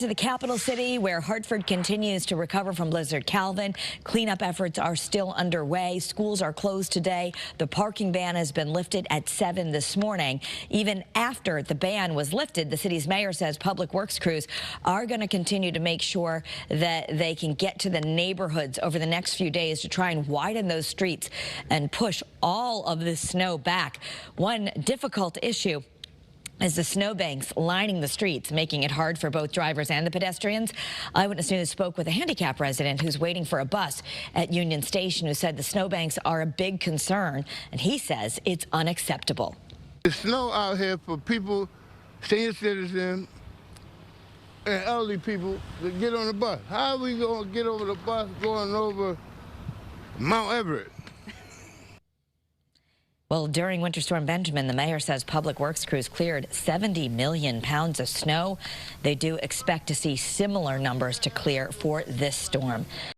To the capital city, where Hartford continues to recover from Blizzard Calvin. Cleanup efforts are still underway. Schools are closed today. The parking ban has been lifted at 7 this morning. Even after the ban was lifted, the city's mayor says public works crews are going to continue to make sure that they can get to the neighborhoods over the next few days to try and widen those streets and push all of this snow back. One difficult issue is the snowbanks lining the streets, making it hard for both drivers and the pedestrians. Eyewitness News spoke with a handicap resident who's waiting for a bus at Union Station, who said the snowbanks are a big concern, and he says it's unacceptable. There's snow out here for people, senior citizens, and elderly people to get on the bus. How are we going to get over the bus going over Mount Everett? Well, during Winter Storm Benjamin, the mayor says public works crews cleared 70 million pounds of snow. They do expect to see similar numbers to clear for this storm.